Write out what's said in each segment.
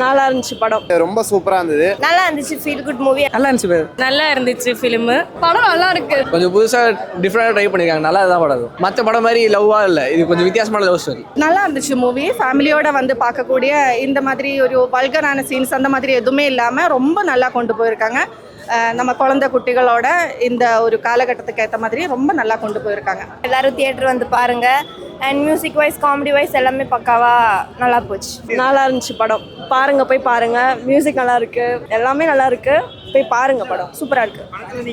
நல்லா இருந்துச்சு படம். ரொம்ப சூப்பரா இருந்தது. நல்லா இருந்துச்சு. Feel good movie. நல்லா இருந்துச்சு. நல்லா இருந்துச்சு ஃபிலிம். படம் நல்லா இருக்கு. கொஞ்சம் புதுசா டிஃபரெண்டா ட்ரை பண்ணிருக்காங்க. நல்லா தான் படம். மற்ற படம் மாதிரி லவ்வா இல்ல, இது கொஞ்சம் வித்தியாசமான லவ் ஸ்டோரி. நல்லா இருந்துச்சு மூவி. ஃபேமிலியோட வந்து பார்க்கக்கூடிய இந்த மாதிரி ஒரு வல்கரான சீன்ஸ் அந்த மாதிரி எதுவுமே இல்லாம ரொம்ப நல்லா கொண்டு போயிருக்காங்க. நம்ம குழந்தை குட்டிகளோட இந்த ஒரு காலகட்டத்துக்கு ஏற்ற மாதிரி ரொம்ப நல்லா கொண்டு போயிருக்காங்க. எல்லாரும் தியேட்டர் வந்து பாருங்க. And music wise comedy wise எல்லாமே பக்காவா நல்லா போச்சு. நல்லா இருந்துச்சு படம். பாருங்க, போய் பாருங்க. மியூசிக் நல்லா இருக்கு, எல்லாமே நல்லா இருக்கு. போய் பாருங்க, படம் சூப்பரா இருக்கு.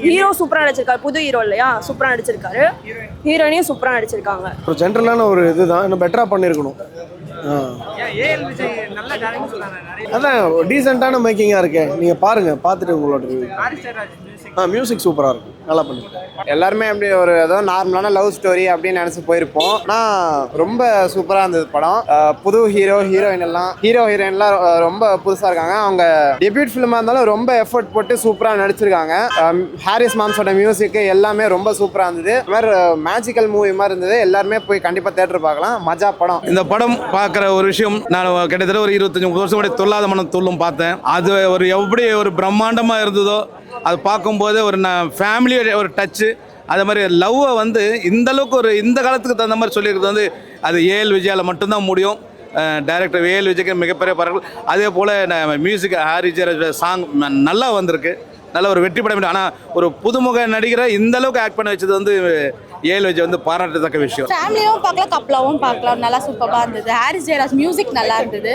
ஹீரோ சூப்பரா நடிச்சிருக்காரு. புது ஹீரோ இல்லையா, சூப்பரா நடிச்சிருக்காரு. ஹீரோயினையும் சூப்பரா நடிச்சிருக்காங்க. ஒரு ஜென்ரலான ஒரு இதுதான், இன்னும் பெட்டரா பண்ணிருக்கணும். அதான் டீசெண்டான மேக்கிங்கா இருக்கு. நீங்க பாருங்க, பார்த்துட்டு உங்களோட மியூசிக் சூப்பரா இருக்கும். நல்லா பண்ணிருக்கேன். எல்லாருமே அப்படி ஒரு ஏதோ நார்மலான லவ் ஸ்டோரி அப்படின்னு நினைச்சு போயிருப்போம். ஆனால் ரொம்ப சூப்பரா இருந்தது படம். புது ஹீரோயின்லாம் ரொம்ப புதுசா இருக்காங்க. அவங்க டெபியூட் ஃபிலிமா இருந்தாலும் ரொம்ப எஃபர்ட் போட்டு சூப்பரா நடிச்சிருக்காங்க. ஹாரிஸ் மாம்ஸோட மியூசிக் எல்லாமே ரொம்ப சூப்பரா இருந்தது. இந்த மாதிரி மேஜிக்கல் மூவி மாதிரி இருந்தது. எல்லாருமே போய் கண்டிப்பா தியேட்டர் பார்க்கலாம். மஜா படம். இந்த படம் பார்க்குற ஒரு விஷயம், நான் கிட்டத்தட்ட ஒரு 25-30 வருஷம் கூட தொல்லாத மனம் துள்ளும் பார்த்தேன். அது ஒரு எப்படி ஒரு பிரம்மாண்டமாக இருந்ததோ அது பார்க்கும்போது ஒரு ஃபேமிலியோட ஒரு டச்சு. அதே மாதிரி லவ்வை வந்து இந்த அளவுக்கு ஒரு இந்த காலத்துக்கு தகுந்த மாதிரி சொல்லியிருக்கிறது வந்து அது ஏஎல் விஜயாவில் மட்டும்தான் முடியும். டைரக்டர் ஏஎல் விஜய்க்கு மிகப்பெரிய பாராட்டுகள். அதே போல் மியூசிக் ஹாரி ஜெயராஜ் சாங் நல்லா வந்திருக்கு. நல்ல ஒரு வெற்றி பட முடியும். ஆனால் ஒரு புதுமுக நடிகரை இந்த அளவுக்கு ஆக்ட் பண்ண வச்சது வந்து ஏஎல் விஜய் வந்து பாராட்டத்தக்க விஷயம். ஃபேமிலியாவும் பார்க்கலாம், கப்பலாவும் பார்க்கலாம். நல்லா சூப்பராக இருந்தது. ஹாரிஸ் ஜெயராஜ் மியூசிக் நல்லா இருந்தது.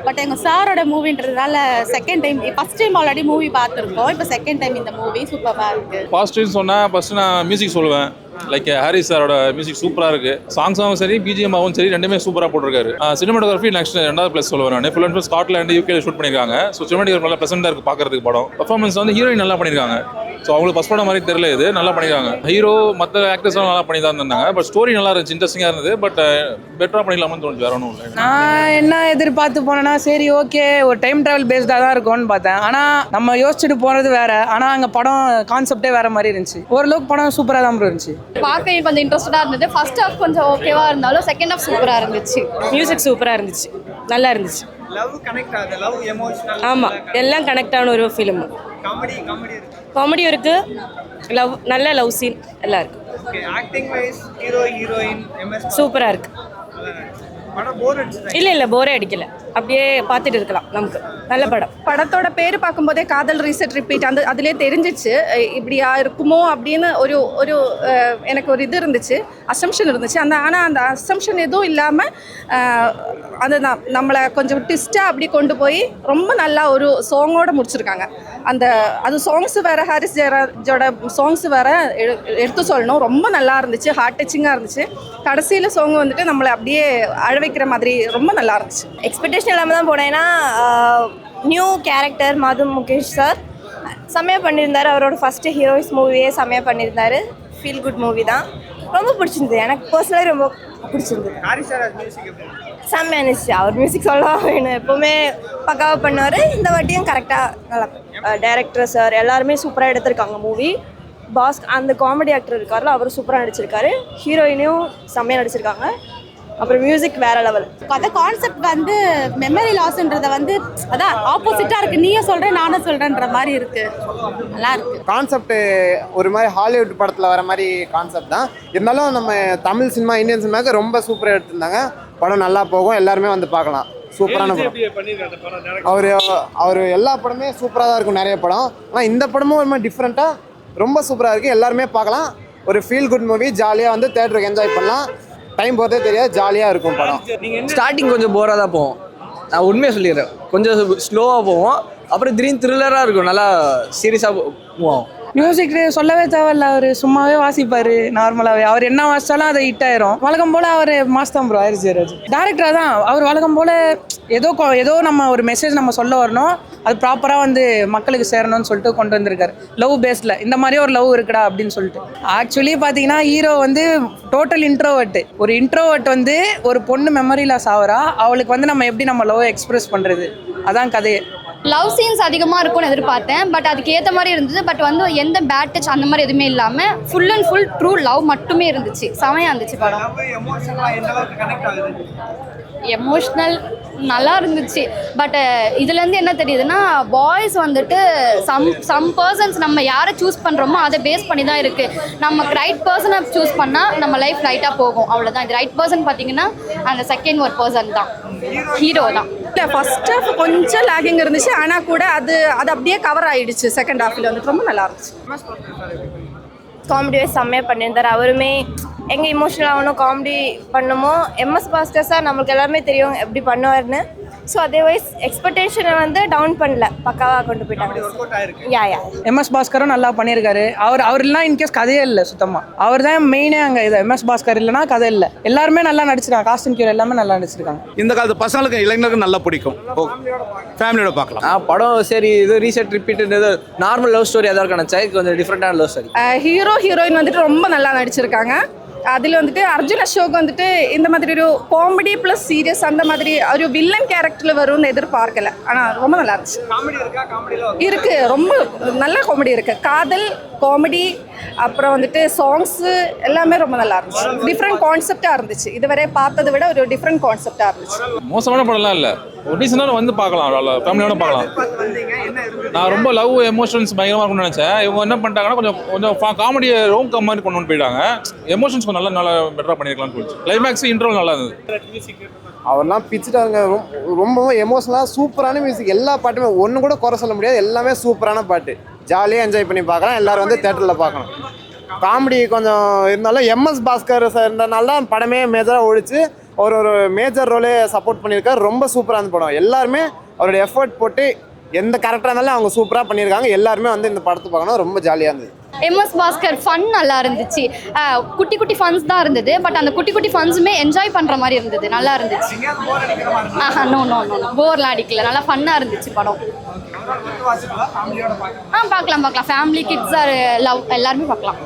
பட் எங்கள் சாரோட மூவின்றதுனால second time, first time already movie பார்த்துருக்கோம். இப்போ செகண்ட் டைம் இந்த மூவி சூப்பராக இருக்குது. பாசிட்டிவ்னு சொன்னால் ஃபஸ்ட்டு நான் மியூசிக் சொல்லுவேன். லைக் ஹாரிஸ் சாரோட மியூசிக் சூப்பராக இருக்குது. சாங்ஸாகவும் சரி, பிஜிஎம்மாவும் சரி, ரெண்டுமே சூப்பராக போட்டிருக்காரு. சினிமாட்டோகிராஃபி நெக்ஸ்ட் 2வது ப்ளஸ் சொல்லுவேன் நான். ஃபுல் அண்ட் ஃபுல் ஸ்காட்லாண்டு யூகேல ஷூட் பண்ணியிருக்காங்க. ஸோ சினிமாட்டோகிராஃபி நல்லா ப்ளசண்டாக இருக்குது பார்க்குறதுக்கு படம். பர்ஃபார்மன்ஸ் வந்து ஹீரோயின் நல்லா பண்ணியிருக்காங்க. ஸோ அவங்களுக்கு ஃபஸ்ட் படம் மாதிரி தெரியல, இது நல்லா பண்ணியிருக்காங்க. ஹீரோ மற்ற ஆக்டர்ஸும் நல்லா பண்ணி தான் இருந்தாங்க. பட் ஸ்டோரி நல்லா இருந்துச்சு, இன்ட்ரெஸ்டிங்காக இருந்தது. பட் பெட்டராக பண்ணிக்கலாமான்னு தோணுச்சு, வேற ஒன்றும் இல்லை. நான் என்ன எதிர்பார்த்து போனேன்னா, சரி ஓகே ஒரு டைம் ட்ராவல் பேஸ்டாக தான் இருக்கும்னு பார்த்தேன். ஆனால் நம்ம யோசிச்சுட்டு போனது வேற. ஆனால் அங்கே படம் கான்செப்டே வேற மாதிரி இருந்துச்சு. ஓரளவுக்கு படம் சூப்பராக தான் இருந்துச்சு. பார்க்க கொஞ்சம் இன்ட்ரெஸ்டடாக இருந்தது. ஃபர்ஸ்ட் ஹாஃப் கொஞ்சம் ஓகேவா இருந்தாலும் செகண்ட் ஹாஃப் சூப்பராக இருந்துச்சு. மியூசிக் சூப்பரா இருந்துச்சு, நல்லா இருந்துச்சு. லவ் கனெக்ட் ஆகுது, லவ் எமோஷனல். ஆமா, எல்லாம் கனெக்ட் ஆன ஒரு ஃபிலிம். காமெடியும் இருக்கு, லவ், நல்ல லவ் சீன் எல்லாம் இருக்கு. ஓகே, ஆக்டிங் வைஸ் ஹீரோயின் எம்எஸ் சூப்பரா இருக்கு. படம் போர் அடிச்சது இல்ல போரே அடிக்கல. அப்படியே பார்த்துட்டு இருக்கலாம். நமக்கு நல்ல படம். படத்தோட பேர் பார்க்கும்போதே காதல் ரீசெட் ரிப்பீட் அந்த அதுலேயே தெரிஞ்சிச்சு இப்படியா இருக்குமோ அப்படின்னு ஒரு ஒரு எனக்கு ஒரு இது இருந்துச்சு, அசம்ஷன் இருந்துச்சு. ஆனால் அந்த அசம்ஷன் எதுவும் இல்லாமல் அது நம்மளை கொஞ்சம் ட்விஸ்ட்டாக அப்படி கொண்டு போய் ரொம்ப நல்லா ஒரு சாங்கோடு முடிச்சிருக்காங்க. அது சாங்ஸ் வேறு, ஹாரிஸ் ஜெயராஜோட சாங்ஸ் வேறு எடுத்து சொல்லணும். ரொம்ப நல்லா இருந்துச்சு, ஹார்ட் டச்சிங்காக இருந்துச்சு. கடைசியில் சாங் வந்துட்டு நம்மளை அப்படியே அழ வைக்கிற மாதிரி ரொம்ப நல்லா இருந்துச்சு. எக்ஸ்பெக்டேஷன் இல்லாமல் தான் போனேன்னா, நியூ கேரக்டர் மது முகேஷ் சார் செம்மையாக பண்ணியிருந்தார். அவரோட ஃபஸ்ட்டு ஹீரோயிஸ் மூவியே செம்மையாக பண்ணியிருந்தார். ஃபீல் குட் மூவி தான், ரொம்ப பிடிச்சிருந்தது. எனக்கு பர்சனலாக ரொம்ப பிடிச்சிருந்தது. செம்மையாக இருந்துச்சு. அவர் மியூசிக் சொல்லலாம் வேணும், எப்போவுமே பக்காவாக பண்ணுவார். இந்த வாட்டியும் கரெக்டாக நல்லா. டைரக்டர் சார் எல்லாருமே சூப்பராக எடுத்திருக்காங்க மூவி. பாஸ் அந்த காமெடி ஆக்டர் இருக்கார்ல, அவர் சூப்பராக நடிச்சிருக்காரு. ஹீரோயினையும் செம்மையாக நடிச்சிருக்காங்க. அப்புறம் மியூசிக் வேற லெவல். அந்த கான்செப்ட் வந்து மெமரி லாஸ்ன்றத வந்து அதான் ஆப்போசிட்டாக இருக்குது. நீயே சொல்கிறேன் நானும் சொல்கிறேன்ற மாதிரி இருக்குது. நல்லா இருக்குது கான்செப்ட். ஒரு மாதிரி ஹாலிவுட் படத்தில் வர மாதிரி கான்செப்ட் தான். இருந்தாலும் நம்ம தமிழ் சினிமா, இந்தியன் சினிமாவுக்கு ரொம்ப சூப்பராக எடுத்திருந்தாங்க. படம் நல்லா போகும், எல்லாருமே வந்து பார்க்கலாம். சூப்பரான படம். அவர் எல்லா படமே சூப்பராக தான் இருக்கும், நிறைய படம். ஆனால் இந்த படமும் ஒரு மாதிரி டிஃப்ரெண்ட்டாக ரொம்ப சூப்பராக இருக்குது. எல்லாருமே பார்க்கலாம். ஒரு ஃபீல் குட் மூவி. ஜாலியாக வந்து தேட்டருக்கு என்ஜாய் பண்ணலாம். டைம் போகிறதே தெரியாது, ஜாலியாக இருக்கும் படம். ஸ்டார்டிங் கொஞ்சம் போராக தான் போவோம். நான் உண்மையாக சொல்லிடுறேன். கொஞ்சம் ஸ்லோவாக போவோம். அப்புறம் திடீர்னு த்ரில்லராக இருக்கும், நல்லா சீரியஸாக போவோம். மியூசிக் சொல்லவே தேவையில்ல. அவர் சும்மாவே வாசிப்பார் நார்மலாகவே. அவர் என்ன வாசித்தாலும் அதை ஹிட் ஆயிரும். வழக்கம் போல் அவர் மாஸ்தான் ப்ரோ ஹாரிஸ் ஜெயராஜ். டேரக்டராக தான் அவர் வழக்கம் போல் ஏதோ நம்ம ஒரு மெசேஜ் நம்ம சொல்ல வரணும், அது ப்ராப்பராக வந்து மக்களுக்கு சேரணும்னு சொல்லிட்டு கொண்டு வந்திருக்காரு. லவ் பேஸில் இந்த மாதிரியே ஒரு லவ் இருக்குடா அப்படின்னு சொல்லிட்டு. ஆக்சுவலி பார்த்தீங்கன்னா ஹீரோ வந்து டோட்டல் இன்ட்ரோவர்ட். ஒரு இன்ட்ரோவர்ட் வந்து ஒரு பொண்ணு மெமரி லாஸ் ஆகிறா, அவளுக்கு வந்து நம்ம எப்படி நம்ம லவ் எக்ஸ்பிரஸ் பண்ணுறது, அதான் கதையே. லவ் சீன்ஸ் அதிகமாக இருக்கும்னு எதிர்பார்த்தேன். பட் அதுக்கு ஏற்ற மாதிரி இருந்தது. பட் வந்து எந்த பேட் டச் அந்த மாதிரி எதுவுமே இல்லாமல் full and full true love மட்டுமே இருந்துச்சு. செமையாக இருந்துச்சு படம். எமோஷ்னல் நல்லா இருந்துச்சு. பட் இதுலேருந்து என்ன தெரியுதுன்னா, பாய்ஸ் வந்துட்டு சம் பர்சன்ஸ் நம்ம யாரை சூஸ் பண்ணுறோமோ அதை பேஸ் பண்ணி தான் இருக்குது. நமக்கு ரைட் பர்சனை சூஸ் பண்ணால் நம்ம லைஃப் ரைட்டாக போகும், அவ்வளோதான். இது ரைட் பர்சன் பார்த்தீங்கன்னா அந்த செகண்ட் ஒரு பர்சன் தான், ஹீரோ தான். இல்லை, ஃபர்ஸ்ட் ஹாஃப் கொஞ்சம் லேகிங் இருந்துச்சு, ஆனால் கூட அது அப்படியே கவர் ஆயிடுச்சு. செகண்ட் ஹாஃபில் வந்துட்டு ரொம்ப நல்லா இருந்துச்சு. காமெடி வைஸ் செம்மையாக பண்ணியிருந்தார். அவருமே எங்கே இமோஷனல் ஆகணும் காமெடி பண்ணுமோ, எம்எஸ் பாஸ்கர் சார் நம்மளுக்கு எல்லாருமே தெரியும் எப்படி பண்ணுவார்னு. ஸோ அதே வைஸ் எக்ஸ்பெக்டேஷனை வந்து டவுன் பண்ணல, பக்காவாக கொண்டு போயிட்டாங்க. யா எம்எஸ் பாஸ்கரும் நல்லா பண்ணியிருக்காரு. அவர் இல்லைனா இன்கேஸ் கதையே இல்லை சுத்தமாக. அவர் தான் மெயினே அங்கே. இது எம்எஸ் பாஸ்கர் இல்லைனா கதை இல்லை. எல்லாருமே நல்லா நடிச்சிருக்காங்க. காஸ்டியூம் கியூர் எல்லாமே நல்லா நடிச்சிருக்காங்க. இந்த காலத்து பசங்களுக்கு இளைஞர்களுக்கு நல்லா பிடிக்கும். ஃபேமிலியோட பார்க்கலாம். படம் சரி, இது reset repeat normal love story எதாவது நினச்சா கொஞ்சம் டிஃப்ரெண்டான லவ் ஸ்டோரி. ஹீரோ ஹீரோயின் வந்துட்டு ரொம்ப நல்லா நடிச்சிருக்காங்க. அதில் வந்துட்டு அர்ஜுன் அசோக் வந்துட்டு இந்த மாதிரி ஒரு காமெடி ப்ளஸ் சீரியஸ் அந்த மாதிரி ஒரு வில்லன் கேரக்டரில் வரும்னு எதிர்பார்க்கல. ஆனால் ரொம்ப நல்லா இருந்துச்சு. இருக்கு, ரொம்ப நல்ல காமெடி இருக்கு. காதல் காமெடி அப்புறம் வந்துட்டு சாங்ஸு எல்லாமே ரொம்ப நல்லா இருந்துச்சு. டிஃப்ரெண்ட் கான்செப்டாக இருந்துச்சு. இதுவரை பார்த்ததை விட ஒரு டிஃப்ரெண்ட் கான்செப்டாக இருந்துச்சு. மோசமான படம்லாம் இல்லை, ஒரு டீசெண்டாக வந்து பார்க்கலாம், ஃபேமிலியோட பார்க்கலாம். நான் ரொம்ப லவ் எமோஷன்ஸ் பயங்கரமாக இருக்கும்னு நினச்சேன். இவங்க என்ன பண்ணிட்டாங்கன்னா கொஞ்சம் காமெடியை ரோம் கம் மாதிரி கொண்டு வந்து போயிட்டாங்க. எமோஷன்ஸ் கொஞ்சம் நல்லா பெட்டராக பண்ணியிருக்கலாம்னு தோணுச்சு. கிளைமேக்ஸ் இன்ட்ரோல் நல்லா இருந்தது. அவர்லாம் பிச்சுட்டாங்க. ரொம்பவும் எமோஷனலாக சூப்பரான மியூசிக். எல்லா பாட்டுமே ஒன்று கூட குறை சொல்ல முடியாது, எல்லாமே சூப்பரான பாட்டு. ஜாலியாக என்ஜாய் பண்ணி பார்க்கலாம். எல்லோரும் வந்து தேட்டரில் பார்க்கணும். காமெடி கொஞ்சம் இருந்தாலும் எம்எஸ் பாஸ்கர் சார் இருந்ததுனால தான் படமே மேஜராக ஓடிச்சு. ஒரு மேஜர் ரோலே சப்போர்ட் பண்ணியிருக்காரு. ரொம்ப சூப்பராக இருந்த படம். எல்லாருமே அவருடைய எஃபர்ட் போட்டு எந்த கரெக்டாக இருந்தாலும் அவங்க சூப்பராக பண்ணியிருக்காங்க. எல்லாருமே வந்து இந்த படத்தை பார்க்கணும். ரொம்ப ஜாலியாக இருந்தது. எம்எஸ் பாஸ்கர் ஃபன் நல்லா இருந்துச்சு. குட்டி குட்டி ஃபன்ஸ் தான் இருந்தது. பட் அந்த குட்டி குட்டி ஃபன்ஸுமே என்ஜாய் பண்ணுற மாதிரி இருந்தது, நல்லா இருந்துச்சு. நோ போர்லாம் அடிக்கல, நல்லா ஃபன்னாக இருந்துச்சு படம். பார்க்கலாம். ஃபேமிலி, கிட்ஸ், லவ் எல்லாருமே பார்க்கலாம்.